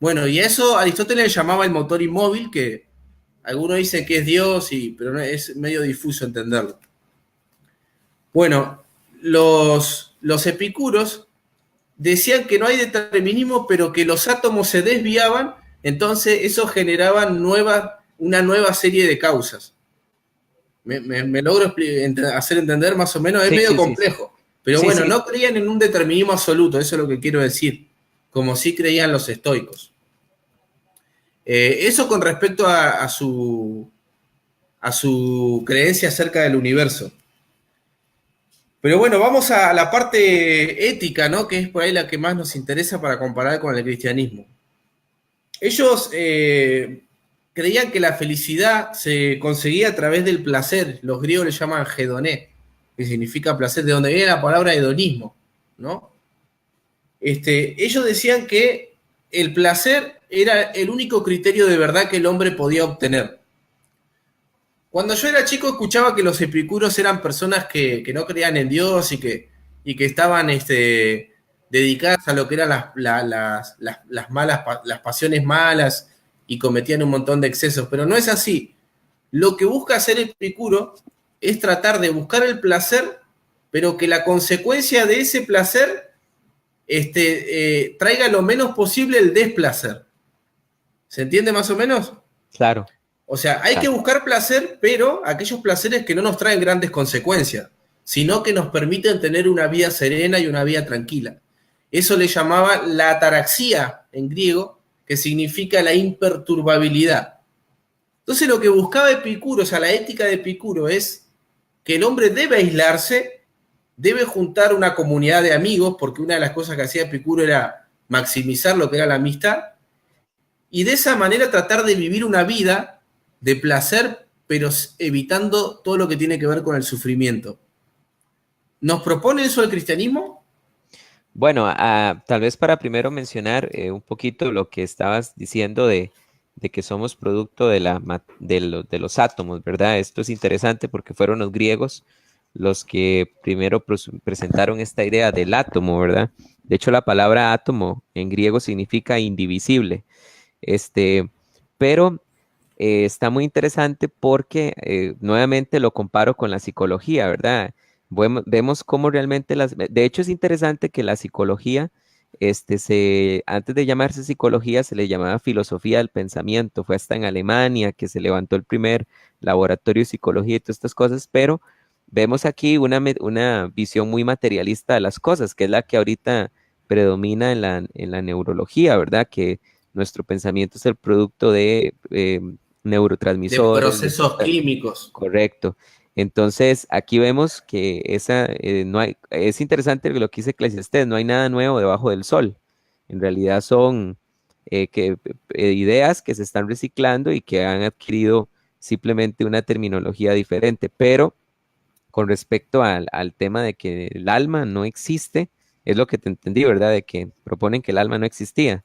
Bueno, y a eso Aristóteles le llamaba el motor inmóvil, que algunos dicen que es Dios, pero no, es medio difuso entenderlo. Bueno, los epicuros decían que no hay determinismo, pero que los átomos se desviaban, entonces eso generaba una nueva serie de causas. Me logro hacer entender más o menos, es medio complejo. Pero bueno, no creían en un determinismo absoluto, eso es lo que quiero decir, como sí creían los estoicos. Eso con respecto a su creencia acerca del universo. Pero bueno, vamos a la parte ética, ¿no? Que es por ahí la que más nos interesa para comparar con el cristianismo. Ellos creían que la felicidad se conseguía a través del placer. Los griegos le llaman hedoné, que significa placer, de donde viene la palabra hedonismo, ¿no? Ellos decían que el placer era el único criterio de verdad que el hombre podía obtener. Cuando yo era chico escuchaba que los epicuros eran personas que no creían en Dios y que estaban dedicadas a lo que eran las pasiones malas y cometían un montón de excesos, pero no es así. Lo que busca hacer Epicuro es tratar de buscar el placer, pero que la consecuencia de ese placer traiga lo menos posible el desplacer. ¿Se entiende más o menos? Claro. O sea, hay que buscar placer, pero aquellos placeres que no nos traen grandes consecuencias, sino que nos permiten tener una vida serena y una vida tranquila. Eso le llamaba la ataraxia en griego, que significa la imperturbabilidad. Entonces lo que buscaba Epicuro, o sea, la ética de Epicuro es que el hombre debe aislarse, debe juntar una comunidad de amigos, porque una de las cosas que hacía Epicuro era maximizar lo que era la amistad, y de esa manera tratar de vivir una vida de placer, pero evitando todo lo que tiene que ver con el sufrimiento. ¿Nos propone eso el cristianismo? Bueno, tal vez para primero mencionar un poquito lo que estabas diciendo de que somos producto de los átomos, ¿verdad? Esto es interesante porque fueron los griegos los que primero presentaron esta idea del átomo, ¿verdad? De hecho, la palabra átomo en griego significa indivisible. Pero está muy interesante porque nuevamente lo comparo con la psicología, ¿verdad? Vemos cómo realmente de hecho es interesante que la psicología, antes de llamarse psicología se le llamaba filosofía del pensamiento, fue hasta en Alemania que se levantó el primer laboratorio de psicología y todas estas cosas, pero vemos aquí una visión muy materialista de las cosas, que es la que ahorita predomina en la neurología, ¿verdad? Que nuestro pensamiento es el producto de neurotransmisores. De procesos químicos. Correcto. Entonces, aquí vemos que no es interesante lo que dice Eclesiastés, no hay nada nuevo debajo del sol. En realidad son ideas que se están reciclando y que han adquirido simplemente una terminología diferente, pero con respecto al tema de que el alma no existe, es lo que te entendí, ¿verdad? De que proponen que el alma no existía.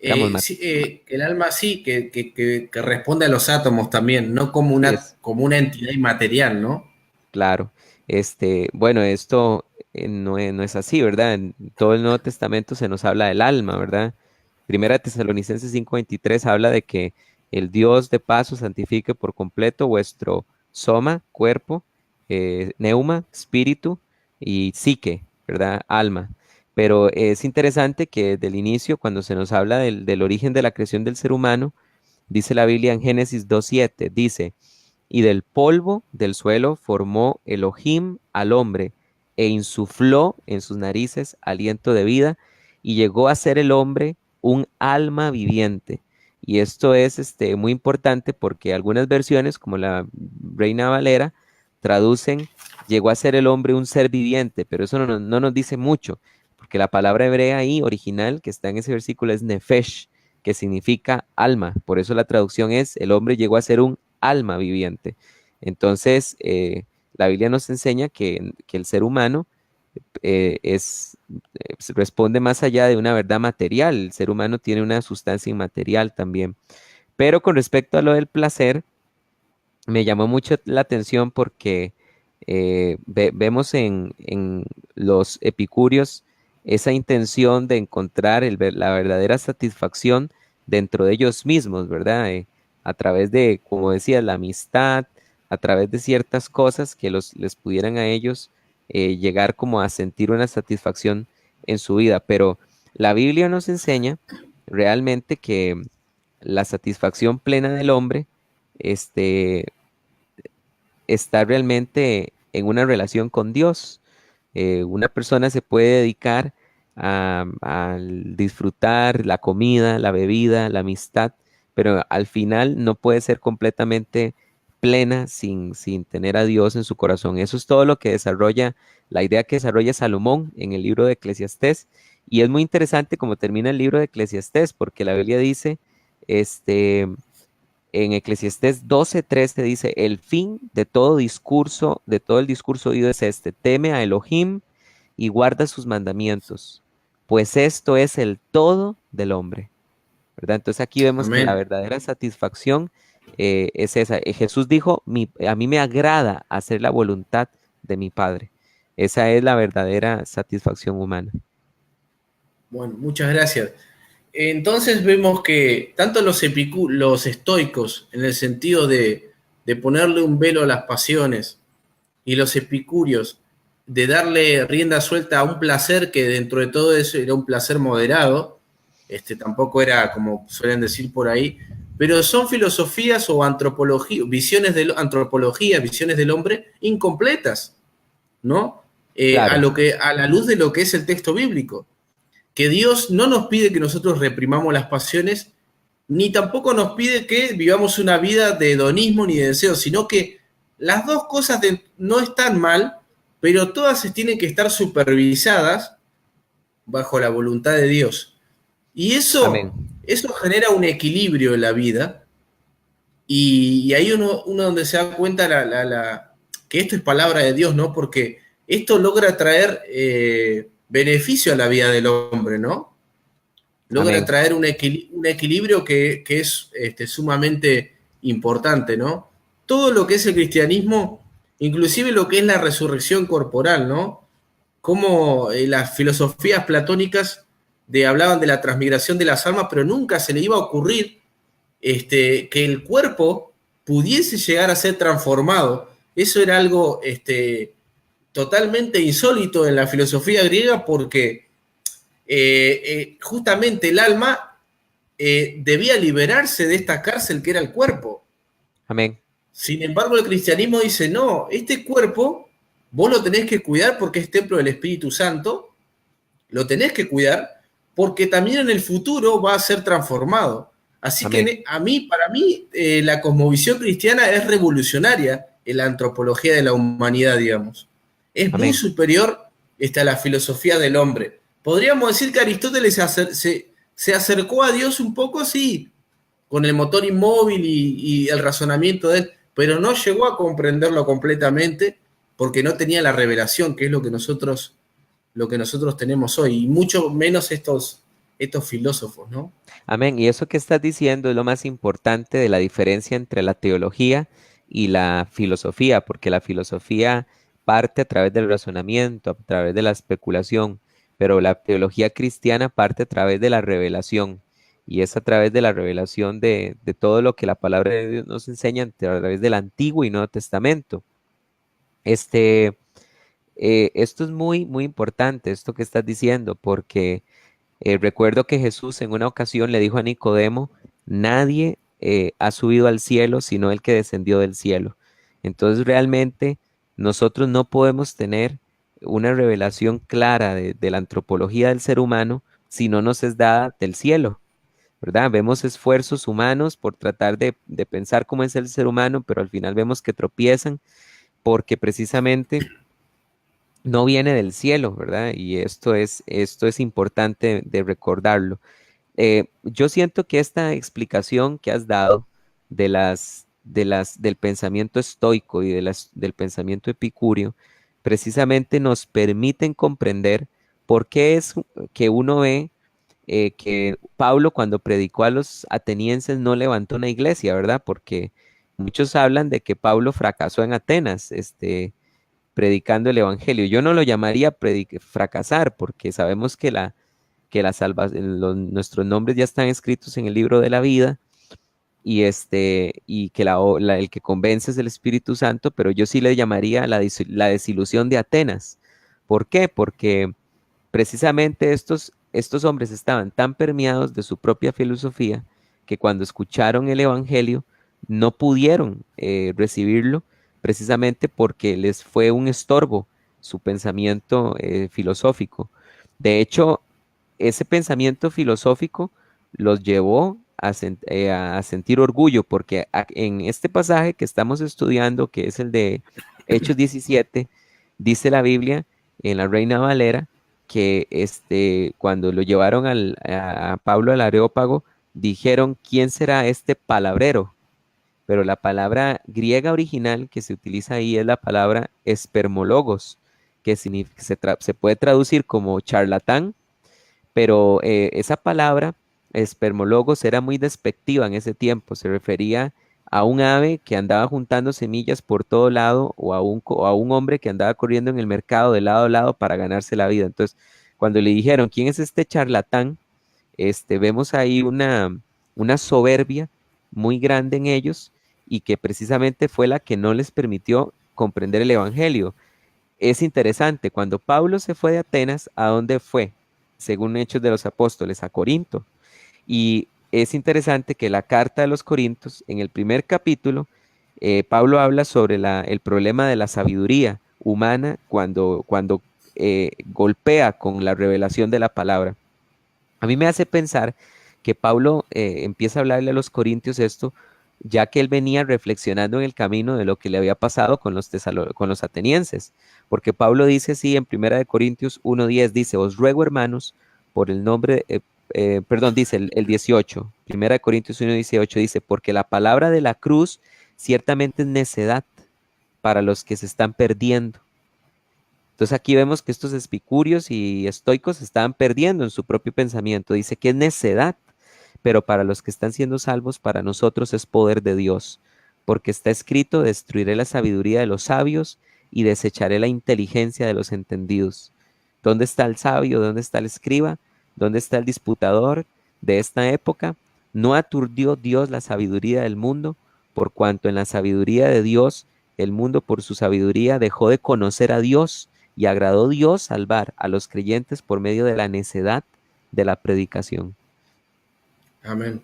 Digamos, Sí, el alma sí, que responde a los átomos también, no como una entidad inmaterial, ¿no? claro. Bueno, esto no es así, ¿verdad? En todo el Nuevo Testamento se nos habla del alma, ¿verdad? Primera Tesalonicenses 5:23 habla de que el Dios de paz os santifique por completo vuestro soma, cuerpo, neuma, espíritu y psique, ¿verdad? Alma. Pero es interesante que desde el inicio, cuando se nos habla del origen de la creación del ser humano, dice la Biblia en Génesis 2:7, dice, y del polvo del suelo formó Elohim al hombre e insufló en sus narices aliento de vida y llegó a ser el hombre un alma viviente. Y esto es muy importante porque algunas versiones, como la Reina Valera, traducen, llegó a ser el hombre un ser viviente, pero eso no nos dice mucho, porque la palabra hebrea ahí, original, que está en ese versículo, es nefesh, que significa alma. Por eso la traducción es, el hombre llegó a ser un alma viviente. Entonces, la Biblia nos enseña que el ser humano responde más allá de una verdad material. El ser humano tiene una sustancia inmaterial también. Pero con respecto a lo del placer, me llamó mucho la atención porque vemos en los epicúreos esa intención de encontrar la verdadera satisfacción dentro de ellos mismos, ¿verdad? A través de, como decía, la amistad, a través de ciertas cosas que les pudieran a ellos llegar como a sentir una satisfacción en su vida. Pero la Biblia nos enseña realmente que la satisfacción plena del hombre, este, está realmente en una relación con Dios. Una persona se puede dedicar al disfrutar la comida, la bebida, la amistad, pero al final no puede ser completamente plena sin tener a Dios en su corazón. Eso es todo lo que desarrolla, la idea que desarrolla Salomón en el libro de Eclesiastés. Y es muy interesante cómo termina el libro de Eclesiastés, porque la Biblia dice, este, en Eclesiastés 12:13 dice, el fin de todo discurso, de todo el discurso oído es este, teme a Elohim y guarda sus mandamientos, pues esto es el todo del hombre, ¿verdad? Entonces aquí vemos que la Amén. verdadera satisfacción es esa. Jesús dijo, a mí me agrada hacer la voluntad de mi Padre. Esa es la verdadera satisfacción humana. Bueno, muchas gracias. Entonces vemos que tanto los estoicos, en el sentido de ponerle un velo a las pasiones, y los epicúreos, de darle rienda suelta a un placer que dentro de todo eso era un placer moderado, tampoco era como suelen decir por ahí, pero son filosofías o antropología, antropología, visiones del hombre incompletas, ¿no? Claro, A la luz de lo que es el texto bíblico, que Dios no nos pide que nosotros reprimamos las pasiones, ni tampoco nos pide que vivamos una vida de hedonismo ni de deseo, sino que las dos cosas no están mal, pero todas se tienen que estar supervisadas bajo la voluntad de Dios. Y amén, eso genera un equilibrio en la vida, y ahí uno donde se da cuenta que esto es palabra de Dios, ¿no? Porque esto logra traer beneficio a la vida del hombre, ¿no? Logra amén, traer un equilibrio que es sumamente importante, ¿no? Todo lo que es el cristianismo, inclusive lo que es la resurrección corporal, ¿no? Como las filosofías platónicas hablaban de la transmigración de las almas, pero nunca se le iba a ocurrir que el cuerpo pudiese llegar a ser transformado. Eso era algo totalmente insólito en la filosofía griega porque justamente el alma debía liberarse de esta cárcel que era el cuerpo. amén, Sin embargo, el cristianismo dice, no, este cuerpo vos lo tenés que cuidar porque es templo del Espíritu Santo, lo tenés que cuidar porque también en el futuro va a ser transformado. Así amén, que para mí, la cosmovisión cristiana es revolucionaria en la antropología de la humanidad, digamos. Es muy amén. superior a la filosofía del hombre. Podríamos decir que Aristóteles Se acercó a Dios un poco, sí, con el motor inmóvil y el razonamiento de él, pero no llegó a comprenderlo completamente porque no tenía la revelación, que es lo que nosotros tenemos hoy, y mucho menos estos filósofos, ¿no? Amén. Y eso que estás diciendo es lo más importante de la diferencia entre la teología y la filosofía, porque la filosofía parte a través del razonamiento, a través de la especulación, pero la teología cristiana parte a través de la revelación. Y es a través de la revelación de todo lo que la palabra de Dios nos enseña a través del Antiguo y Nuevo Testamento. Este, esto es muy, muy importante, esto que estás diciendo, porque recuerdo que Jesús en una ocasión le dijo a Nicodemo, nadie ha subido al cielo sino el que descendió del cielo. Entonces realmente nosotros no podemos tener una revelación clara de la antropología del ser humano si no nos es dada del cielo, ¿verdad? Vemos esfuerzos humanos por tratar de pensar cómo es el ser humano, pero al final vemos que tropiezan porque precisamente no viene del cielo, ¿verdad? Y esto es importante de recordarlo. Yo siento que esta explicación que has dado del pensamiento estoico y del pensamiento epicúreo, precisamente nos permiten comprender por qué es que uno ve que Pablo cuando predicó a los atenienses no levantó una iglesia, ¿verdad? Porque muchos hablan de que Pablo fracasó en Atenas, predicando el evangelio. Yo no lo llamaría fracasar, porque sabemos que nuestros nombres ya están escritos en el libro de la vida y que el que convence es el Espíritu Santo, pero yo sí le llamaría la desilusión de Atenas. ¿Por qué? Porque precisamente estos hombres estaban tan permeados de su propia filosofía que cuando escucharon el Evangelio no pudieron recibirlo precisamente porque les fue un estorbo su pensamiento filosófico. De hecho, ese pensamiento filosófico los llevó a sentir orgullo, porque en este pasaje que estamos estudiando, que es el de Hechos 17, dice la Biblia en la Reina Valera que cuando lo llevaron a Pablo al Areópago, dijeron, ¿quién será este palabrero? Pero la palabra griega original que se utiliza ahí es la palabra espermologos, que significa, se puede traducir como charlatán, pero esa palabra, espermologos, era muy despectiva en ese tiempo, se refería a un ave que andaba juntando semillas por todo lado o a un hombre que andaba corriendo en el mercado de lado a lado para ganarse la vida. Entonces, cuando le dijeron, ¿quién es este charlatán? Vemos ahí una soberbia muy grande en ellos y que precisamente fue la que no les permitió comprender el Evangelio. Es interesante, cuando Pablo se fue de Atenas, ¿a dónde fue? Según Hechos de los Apóstoles, a Corinto. Y es interesante que la carta de los Corintios, en el primer capítulo, Pablo habla sobre el problema de la sabiduría humana cuando golpea con la revelación de la palabra. A mí me hace pensar que Pablo empieza a hablarle a los corintios esto, ya que él venía reflexionando en el camino de lo que le había pasado con los atenienses. Porque Pablo dice así en Primera de Corintios 1:10, dice, os ruego hermanos, por el nombre, perdón, dice el 18, Primera de Corintios 1:18 dice, porque la palabra de la cruz ciertamente es necedad para los que se están perdiendo. Entonces aquí vemos que estos epicúreos y estoicos se estaban perdiendo en su propio pensamiento. Dice que es necedad, pero para los que están siendo salvos, para nosotros es poder de Dios, porque está escrito, destruiré la sabiduría de los sabios y desecharé la inteligencia de los entendidos. ¿Dónde está el sabio? ¿Dónde está el escriba? ¿Dónde está el disputador de esta época? No aturdió Dios la sabiduría del mundo, por cuanto en la sabiduría de Dios, el mundo por su sabiduría dejó de conocer a Dios y agradó Dios salvar a los creyentes por medio de la necedad de la predicación. Amén.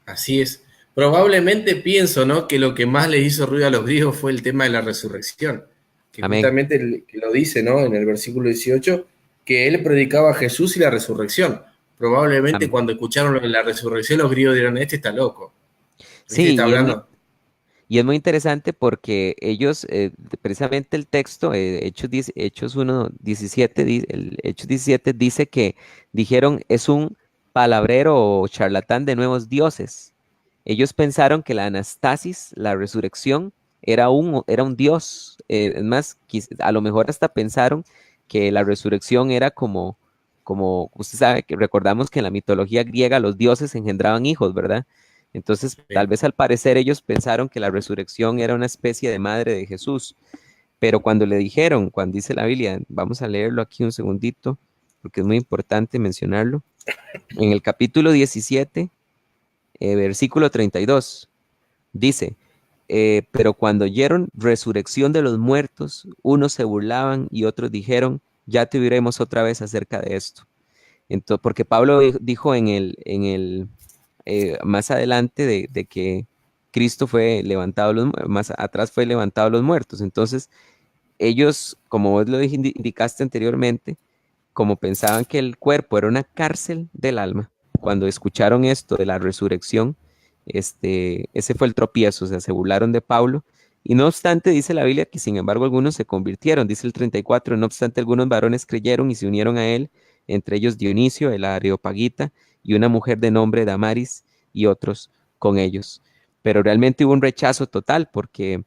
Así es. Probablemente pienso, ¿no? Que lo que más les hizo ruido a los griegos fue el tema de la resurrección, que Amén. justamente que lo dice, ¿no? En el versículo 18, que él predicaba a Jesús y la resurrección. Probablemente Amén. cuando escucharon lo de la resurrección, los griegos dirán, este está loco. Este Sí, está hablando. y es muy interesante porque ellos, precisamente el texto, Hechos 1:17, el Hechos 17 dice que dijeron, es un palabrero o charlatán de nuevos dioses. Ellos pensaron que la anastasis, la resurrección, era un dios. Es más, a lo mejor hasta pensaron que la resurrección era como usted sabe, que recordamos que en la mitología griega los dioses engendraban hijos, ¿verdad? Entonces, tal vez al parecer ellos pensaron que la resurrección era una especie de madre de Jesús. Pero cuando le dijeron, cuando dice la Biblia, vamos a leerlo aquí un segundito, porque es muy importante mencionarlo, en el capítulo 17, versículo 32, dice, pero cuando oyeron resurrección de los muertos, unos se burlaban y otros dijeron, ya te diremos otra vez acerca de esto. Entonces, porque Pablo dijo más adelante de que Cristo fue levantado, más atrás fue levantado a los muertos. Entonces, ellos, como vos lo indicaste anteriormente, como pensaban que el cuerpo era una cárcel del alma, cuando escucharon esto de la resurrección, ese fue el tropiezo, o sea, se burlaron de Pablo. Y no obstante, dice la Biblia que sin embargo algunos se convirtieron, dice el 34, no obstante algunos varones creyeron y se unieron a él, entre ellos Dionisio, el Areopagita, y una mujer de nombre Damaris, y otros con ellos. Pero realmente hubo un rechazo total porque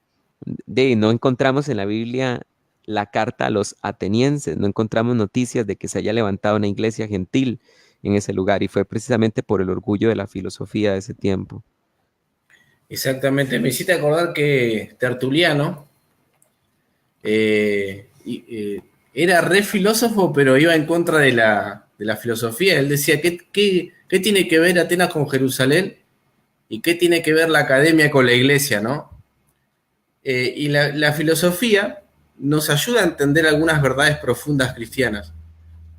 no encontramos en la Biblia la carta a los atenienses, no encontramos noticias de que se haya levantado una iglesia gentil en ese lugar y fue precisamente por el orgullo de la filosofía de ese tiempo. Exactamente, me hiciste acordar que Tertuliano era re filósofo, pero iba en contra de la filosofía. Él decía, ¿qué tiene que ver Atenas con Jerusalén? ¿Y qué tiene que ver la academia con la iglesia, no? Y la filosofía nos ayuda a entender algunas verdades profundas cristianas.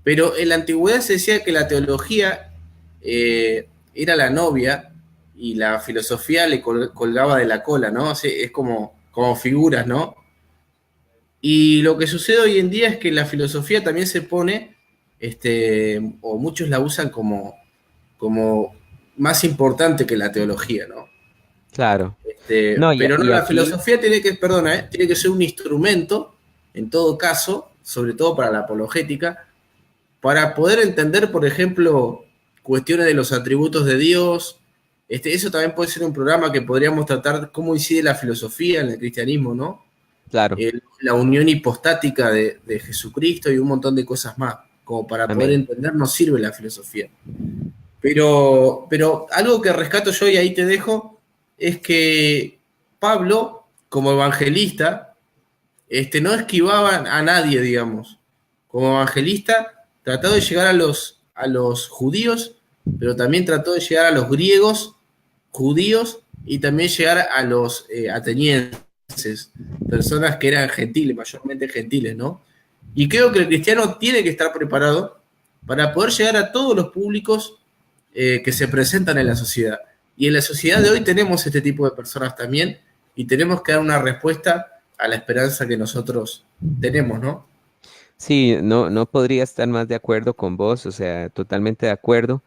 Pero en la antigüedad se decía que la teología era la novia y la filosofía le colgaba de la cola, ¿no? O sea, es como figuras, ¿no? Y lo que sucede hoy en día es que la filosofía también se pone, o muchos la usan como más importante que la teología, ¿no? Claro. No, Pero no, y la aquí, filosofía tiene que ser un instrumento, en todo caso, sobre todo para la apologética, para poder entender, por ejemplo, cuestiones de los atributos de Dios. Eso también puede ser un programa que podríamos tratar cómo incide la filosofía en el cristianismo, ¿no? claro, La unión hipostática de Jesucristo y un montón de cosas más. Como para poder amén. entender nos sirve la filosofía. Pero algo que rescato yo y ahí te dejo es que Pablo, como evangelista, no esquivaba a nadie, digamos. Como evangelista, trató de llegar a los judíos, pero también trató de llegar a los griegos, judíos, y también llegar a los atenienses, personas que eran gentiles, mayormente gentiles, ¿no? Y creo que el cristiano tiene que estar preparado para poder llegar a todos los públicos que se presentan en la sociedad. Y en la sociedad de hoy tenemos este tipo de personas también y tenemos que dar una respuesta a la esperanza que nosotros tenemos, ¿no? Sí, no podría estar más de acuerdo con vos, o sea, totalmente de acuerdo.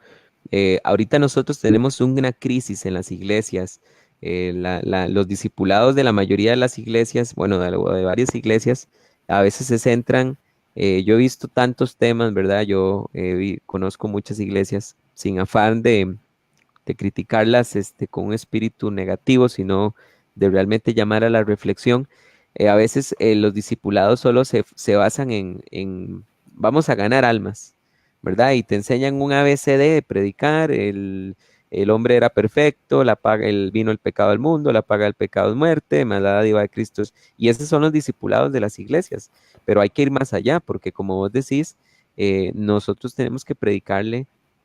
Ahorita nosotros tenemos una crisis en las iglesias. Los discipulados de la mayoría de las iglesias, bueno, de varias iglesias, a veces se centran, yo he visto tantos temas, ¿verdad? Yo conozco muchas iglesias sin afán de criticarlas con un espíritu negativo, sino de realmente llamar a la reflexión. A veces los discipulados solo se basan en vamos a ganar almas, ¿verdad? Y te enseñan un ABCD de predicar, el hombre era perfecto, vino el pecado del mundo, la paga del pecado es muerte, más la dádiva de Cristo y esos son los discipulados de las iglesias, pero hay que ir más allá, porque como vos decís, nosotros tenemos que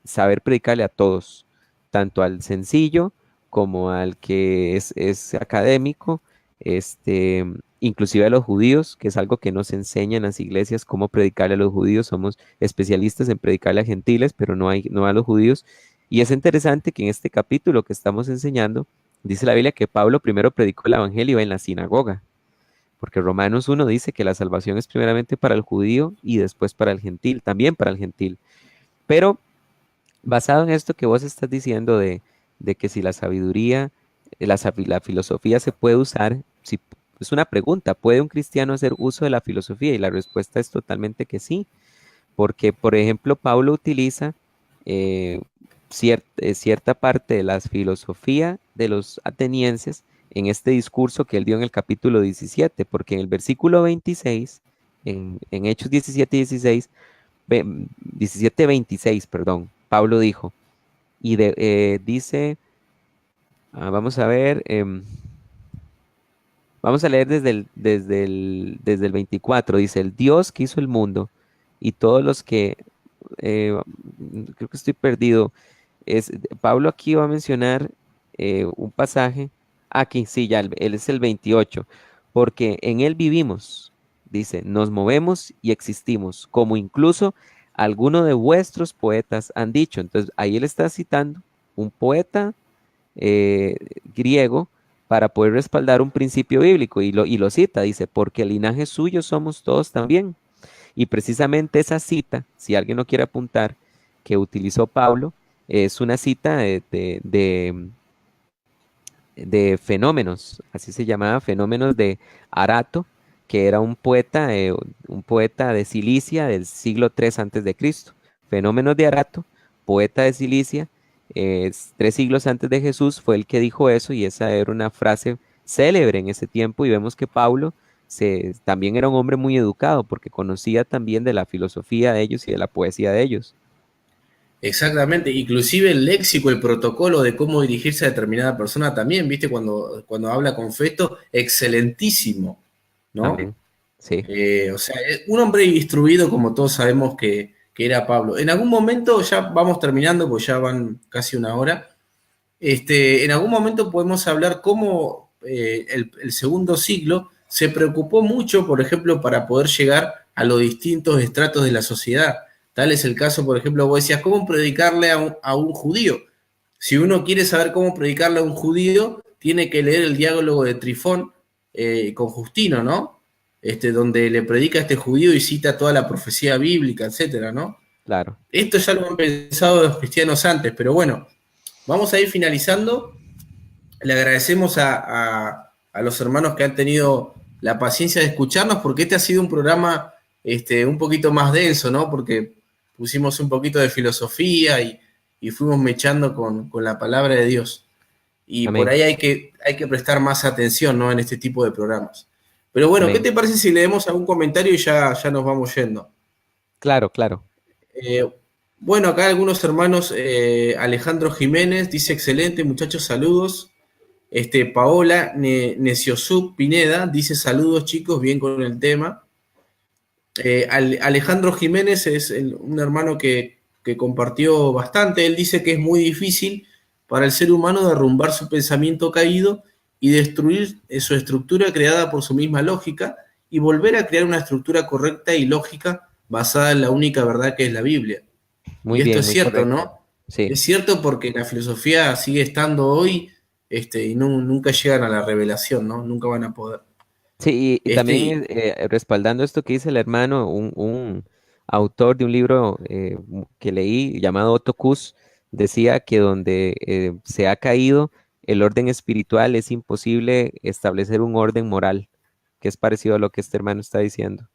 saber predicarle a todos, tanto al sencillo como al que es académico, este, inclusive a los judíos, que es algo que nos enseñan las iglesias, cómo predicarle a los judíos. Somos especialistas en predicarle a gentiles, pero no a los judíos. Y es interesante que en este capítulo que estamos enseñando, dice la Biblia que Pablo primero predicó el evangelio en la sinagoga, porque Romanos 1 dice que la salvación es primeramente para el judío y después para el gentil, también para el gentil. Pero basado en esto que vos estás diciendo de que si la sabiduría, la filosofía se puede usar, si, es una pregunta, ¿puede un cristiano hacer uso de la filosofía? Y la respuesta es totalmente que sí, porque por ejemplo Pablo utiliza, eh, cierta parte de la filosofía de los atenienses en este discurso que él dio en el capítulo 17, porque en el versículo 26, en Hechos 17 y 16, 17, 26, perdón, Pablo dijo, dice, vamos a ver, vamos a leer desde el 24, dice, el Dios que hizo el mundo y todos los que, eh, creo que estoy perdido, es, Pablo aquí va a mencionar un pasaje, aquí sí, ya, él es el 28, porque en él vivimos, dice, nos movemos y existimos, como incluso algunos de vuestros poetas han dicho. Entonces, ahí él está citando un poeta eh, griego para poder respaldar un principio bíblico y lo cita, dice, porque el linaje suyo somos todos también. Y precisamente esa cita, si alguien lo quiere apuntar, que utilizó Pablo, es una cita de Fenómenos, así se llamaba, Fenómenos de Arato, que era un poeta de Cilicia del siglo III antes de Cristo. Fenómenos de Arato, poeta de Cilicia, 3 siglos antes de Jesús, fue el que dijo eso, y esa era una frase célebre en ese tiempo, y vemos que Pablo también era un hombre muy educado, porque conocía también de la filosofía de ellos y de la poesía de ellos. Exactamente, inclusive el léxico, el protocolo de cómo dirigirse a determinada persona también, ¿viste? Cuando habla con Festo, excelentísimo, ¿no? Amén. Sí, O sea, es un hombre instruido como todos sabemos que era Pablo. En algún momento, ya vamos terminando, pues ya van casi una hora, en algún momento podemos hablar cómo el segundo siglo se preocupó mucho, por ejemplo, para poder llegar a los distintos estratos de la sociedad. Tal es el caso, por ejemplo, vos decías, ¿cómo predicarle a un judío? Si uno quiere saber cómo predicarle a un judío, tiene que leer el diálogo de Trifón con Justino, ¿no? Donde le predica a este judío y cita toda la profecía bíblica, etcétera, ¿no? claro. Esto ya lo han pensado los cristianos antes, pero bueno, vamos a ir finalizando. Le agradecemos a los hermanos que han tenido la paciencia de escucharnos, porque este ha sido un programa un poquito más denso, ¿no? Porque pusimos un poquito de filosofía y fuimos mechando con la palabra de Dios. Y por Amén. ahí hay que prestar más atención, ¿no? En este tipo de programas. Pero bueno, ¿qué Amén. te parece si leemos algún comentario y ya nos vamos yendo? Claro, claro. Eh, bueno, acá algunos hermanos, Alejandro Jiménez dice, excelente, muchachos, saludos. Paola Neciosuc Pineda dice, saludos chicos, bien con el tema. Alejandro Jiménez es un hermano que compartió bastante. Él dice que es muy difícil para el ser humano derrumbar su pensamiento caído y destruir su estructura creada por su misma lógica y volver a crear una estructura correcta y lógica basada en la única verdad que es la Biblia. Y Muy esto bien, es muy cierto, correcto. ¿no? Sí, Es cierto porque la filosofía sigue estando hoy y nunca llegan a la revelación, ¿no? Nunca van a poder. sí, y Este, también respaldando esto que dice el hermano, un autor de un libro que leí llamado Otto Kuss, decía que donde se ha caído el orden espiritual es imposible establecer un orden moral, que es parecido a lo que este hermano está diciendo.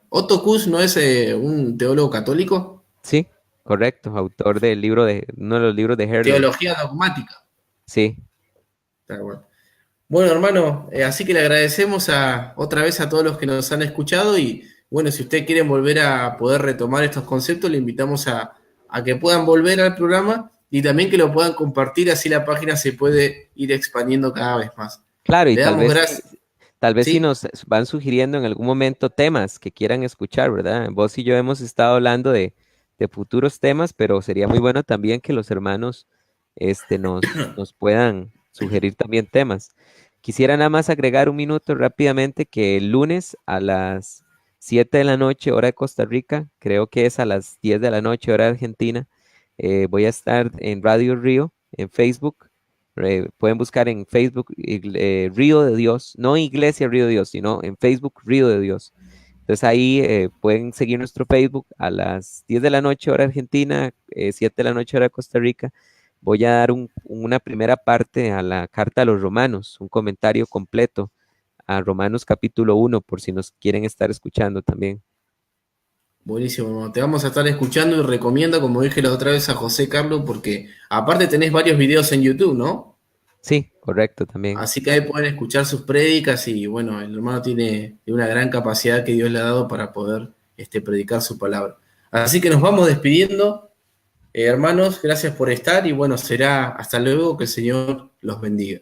Otto Kuss no es un teólogo católico, Sí, correcto, autor del libro uno de los libros de Herder. teología dogmática. Sí, Está bueno. Bueno, hermano, así que le agradecemos otra vez a todos los que nos han escuchado y bueno, si ustedes quieren volver a poder retomar estos conceptos, le invitamos a que puedan volver al programa y también que lo puedan compartir, así la página se puede ir expandiendo cada vez más. claro, y Le damos gracias. tal vez si ¿Sí? nos van sugiriendo en algún momento temas que quieran escuchar, ¿verdad? Vos y yo hemos estado hablando de futuros temas, pero sería muy bueno también que los hermanos nos puedan sugerir también temas. Quisiera nada más agregar un minuto rápidamente que el lunes a las 7 de la noche, hora de Costa Rica, creo que es a las 10 de la noche, hora de Argentina, voy a estar en Radio Río, en Facebook. Pueden buscar en Facebook Río de Dios, no Iglesia Río de Dios, sino en Facebook Río de Dios. Entonces ahí pueden seguir nuestro Facebook a las 10 de la noche hora Argentina, 7 de la noche hora Costa Rica. Voy a dar una primera parte a la carta a los romanos, un comentario completo a Romanos capítulo 1, por si nos quieren estar escuchando también. Buenísimo, hermano. Te vamos a estar escuchando y recomiendo, como dije la otra vez, a José Carlos, porque aparte tenés varios videos en YouTube, ¿no? Sí, correcto, también. Así que ahí pueden escuchar sus prédicas y bueno, el hermano tiene una gran capacidad que Dios le ha dado para poder predicar su palabra. Así que nos vamos despidiendo. Hermanos, gracias por estar y bueno, será hasta luego, que el Señor los bendiga.